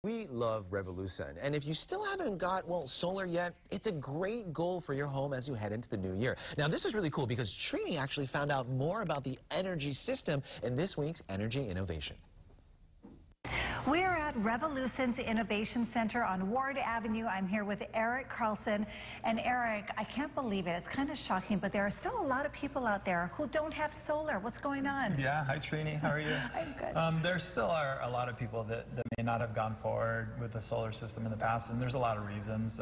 We love Revolution, and if you still haven't got, well, solar yet, it's a great goal for your home as you head into the new year. Now, this is really cool because Trini actually found out more about the energy system in this week's Energy Innovation. We're at Revolution's Innovation Center on Ward Avenue. I'm here with Eric Carlson. And Eric, I can't believe it. It's kind of shocking, but there are still a lot of people out there who don't have solar. What's going on? Yeah, hi Trini, how are you? I'm good. There still are a lot of people that may not have gone forward with the solar system in the past, and there's a lot of reasons.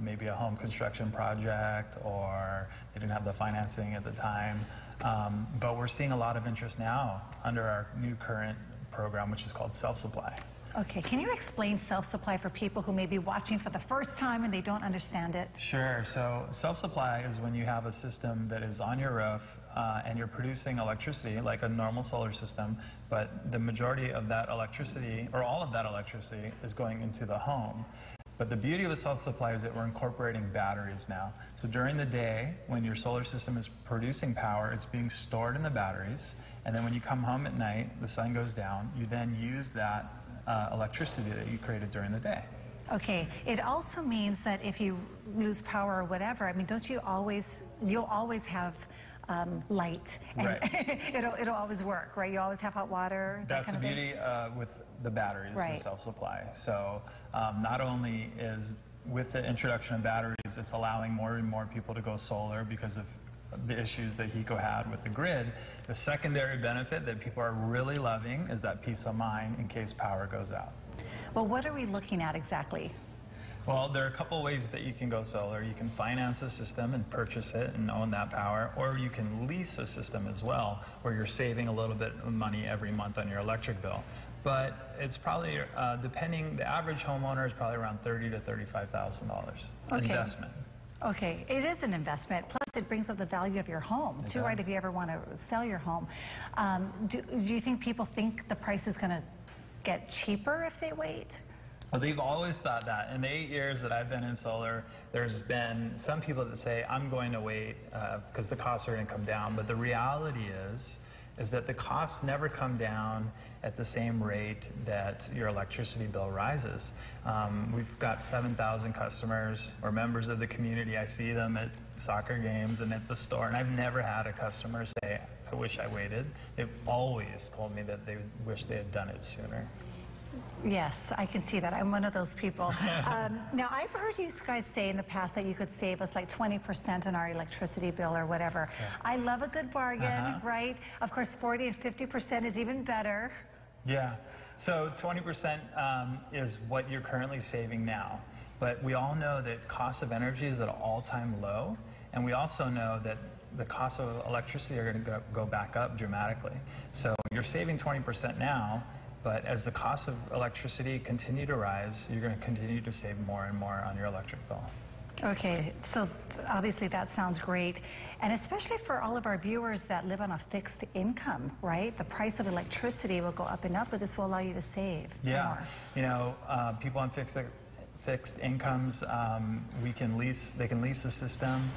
Maybe a home construction project, or they didn't have the financing at the time. But we're seeing a lot of interest now under our new current program, which is called Self-Supply. Okay, can you explain Self-Supply for people who may be watching for the first time and they don't understand it? Sure. So Self-Supply is when you have a system that is on your roof and you're producing electricity like a normal solar system, but the majority of that electricity, or all of that electricity, is going into the home. But the beauty of the Self-Supply is that we're incorporating batteries now. So during the day, when your solar system is producing power, it's being stored in the batteries. And then when you come home at night, the sun goes down, you then use that electricity that you created during the day. Okay, it also means that if you lose power or whatever, I mean, you'll always have light, and right. it'll always work, right? You always have hot water. That's the beauty with the batteries, right, with Self-Supply. So not only is with the introduction of batteries, it's allowing more and more people to go solar because of the issues that HECO had with the grid. The secondary benefit that people are really loving is that peace of mind in case power goes out. Well, what are we looking at exactly? Well, there are a couple ways that you can go solar. You can finance a system and purchase it and own that power, or you can lease a system as well, where you're saving a little bit of money every month on your electric bill. But it's probably, depending, the average homeowner is probably around $30,000 to $35,000 investment. Okay, it is an investment. Plus, it brings up the value of your home, too, right, if you ever want to sell your home. Do you think people think the price is going to get cheaper if they wait? Well, they've always thought that. In the 8 years that I've been in solar, there's been some people that say, I'm going to wait because the costs are going to come down. But the reality is that the costs never come down at the same rate that your electricity bill rises. We've got 7,000 customers or members of the community. I see them at soccer games and at the store, and I've never had a customer say, I wish I waited. They've always told me that they wish they had done it sooner. Yes, I can see that. I'm one of those people. Now, I've heard you guys say in the past that you could save us like 20% on our electricity bill or whatever. Yeah. I love a good bargain, right? Of course, 40 and 50% is even better. Yeah, so 20% is what you're currently saving now. But we all know that cost of energy is at an all-time low, and we also know that the cost of electricity are going to go back up dramatically. So you're saving 20% now, but as the cost of electricity continue to rise, you're going to continue to save more and more on your electric bill. Okay, so obviously that sounds great. And especially for all of our viewers that live on a fixed income, right? The price of electricity will go up and up, but this will allow you to save more. You know, people on fixed incomes, they can lease the system.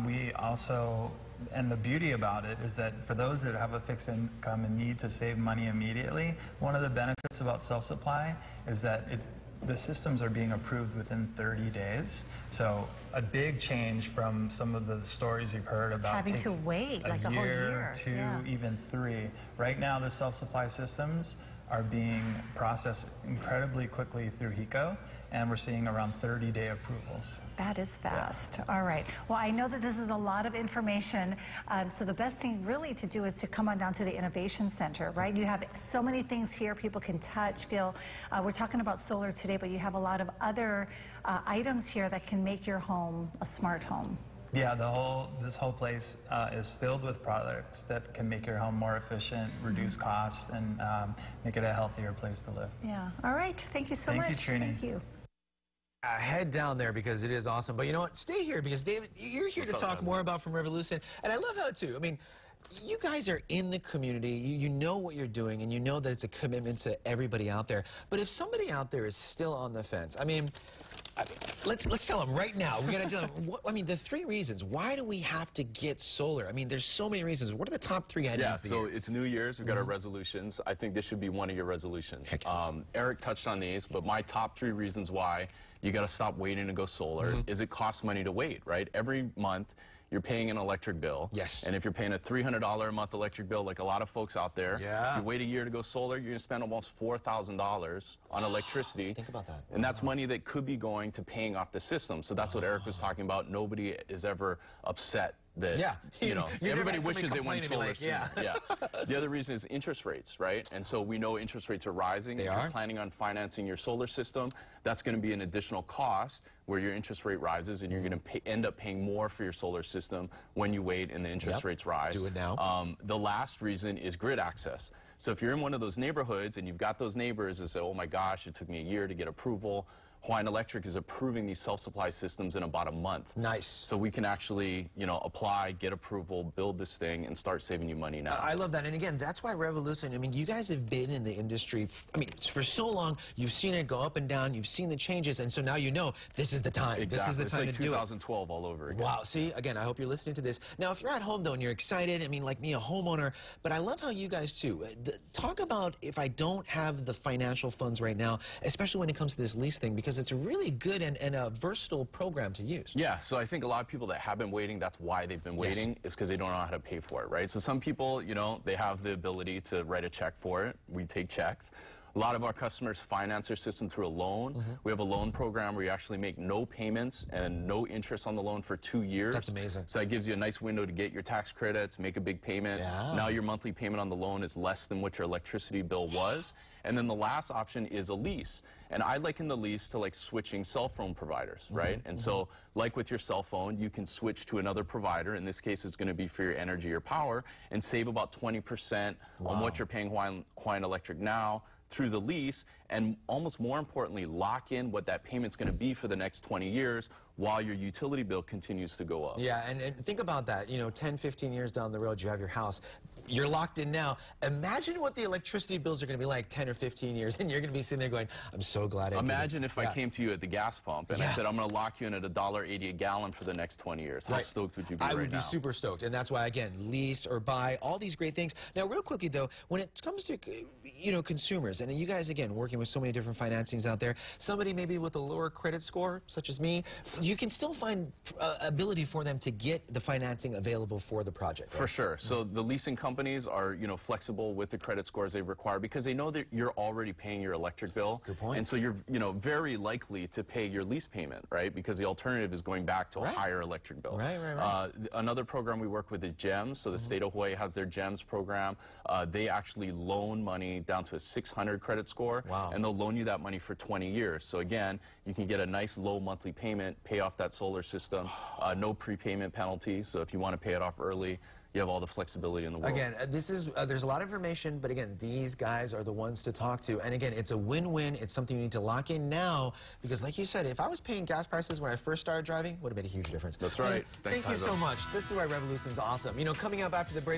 We also, and the beauty about it is that for those that have a fixed income and need to save money immediately, one of the benefits about Self-Supply is that the systems are being approved within 30 days. So a big change from some of the stories you've heard about having to wait like a whole year, 2, even 3. Right now, the Self-Supply systems are being processed incredibly quickly through HECO, and we're seeing around 30-day approvals. That is fast. Yeah. All right. Well, I know that this is a lot of information, so the best thing really to do is to come on down to the Innovation Center, right? You have so many things here people can touch, feel. We're talking about solar today, but you have a lot of other items here that can make your home a smart home. Yeah, this whole place is filled with products that can make your home more efficient, reduce cost, and make it a healthier place to live. Yeah. All right. Thank you so much. Thank you, Trini. Thank you. Head down there because it is awesome. But you know what? Stay here because, David, you're here to talk more about from Revolution. And I love how, too. I mean, you guys are in the community, you know what you're doing, and you know that it's a commitment to everybody out there. But if somebody out there is still on the fence, I mean, let's tell them right now. We got to tell them. I mean, the 3 reasons. Why do we have to get solar? I mean, there's so many reasons. What are the top 3 heading into the year? So it's New Year's. We've got our resolutions. I think this should be one of your resolutions. Eric touched on these, but my top 3 reasons why you got to stop waiting to go solar is it costs money to wait, right? Every month, you're paying an electric bill. Yes. And if you're paying a $300 a month electric bill, like a lot of folks out there, if you wait a year to go solar, you're going to spend almost $4,000 on electricity. Think about that. And that's money that could be going to paying off the system. So that's what Eric was talking about. Nobody is ever upset that, you know, everybody wishes it went solar sooner. The other reason is interest rates, right? And so we know interest rates are rising. If you're planning on financing your solar system, that's going to be an additional cost where your interest rate rises, and you're going to end up paying more for your solar system when you wait and the interest rates rise. Do it now. The last reason is grid access. So if you're in one of those neighborhoods and you've got those neighbors that say, oh my gosh, it took me a year to get approval, Hawaiian Electric is approving these self-supply systems in about a month. Nice. So we can actually, you know, apply, get approval, build this thing, and start saving you money now. I love that. And again, that's why Revolution, I mean, you guys have been in the industry, for so long. You've seen it go up and down. You've seen the changes. And so now you know this is the time. Exactly. This is the time it's like to do it. 2012 all over again. Wow. See, again, I hope you're listening to this. Now, if you're at home, though, and you're excited, I mean, like me, a homeowner, but I love how you guys, too, talk about if I don't have the financial funds right now, especially when it comes to this lease thing, because it's a really good and a versatile program to use. Yeah, so I think a lot of people that have been waiting, that's why they've been waiting, is because they don't know how to pay for it, right? So some people, you know, they have the ability to write a check for it. We take checks. A lot of our customers finance their system through a loan. We have a loan program where you actually make no payments and no interest on the loan for 2 years. That's amazing. So that gives you a nice window to get your tax credits, make a big payment. Now your monthly payment on the loan is less than what your electricity bill was. And then the last option is a lease. And I liken the lease to like switching cell phone providers, right? And so like with your cell phone, you can switch to another provider. In this case, it's going to be for your energy or power, and save about 20% on what you're paying Hawaiian Electric now through the lease, and almost more importantly, lock in what that payment's going to be for the next 20 years while your utility bill continues to go up. Yeah, and think about that. You know, 10, 15 years down the road, you have your house. You're locked in now. Imagine what the electricity bills are going to be like 10 or 15 years, and you're going to be sitting there going, I'm so glad I did it. Imagine if I came to you at the gas pump and I said, I'm going to lock you in at $1.80 a gallon for the next 20 years. How stoked would you be right now? I would be super stoked, and that's why, again, lease or buy, all these great things. Now, real quickly, though, when it comes to, you know, consumers, and you guys, again, working with so many different financings out there, somebody maybe with a lower credit score, such as me, you can still find ability for them to get the financing available for the project. Right? For sure. So the leasing companies are, you know, flexible with the credit scores they require because they know that you're already paying your electric bill. Good point. And so you're, you know, very likely to pay your lease payment, right? Because the alternative is going back to a higher electric bill. Another program we work with is GEMS. So the state of Hawaii has their GEMS program. They actually loan money down to a 600 credit score. And they'll loan you that money for 20 years. So again, you can get a nice low monthly payment, pay off that solar system, no prepayment penalty. So if you want to pay it off early, you have all the flexibility in the world. Again, this is, there's a lot of information, but again, these guys are the ones to talk to. And again, it's a win-win. It's something you need to lock in now, because like you said, if I was paying gas prices when I first started driving, it would have made a huge difference. That's right. Thank you so much. This is why Revolution's awesome. You know, coming up after the break,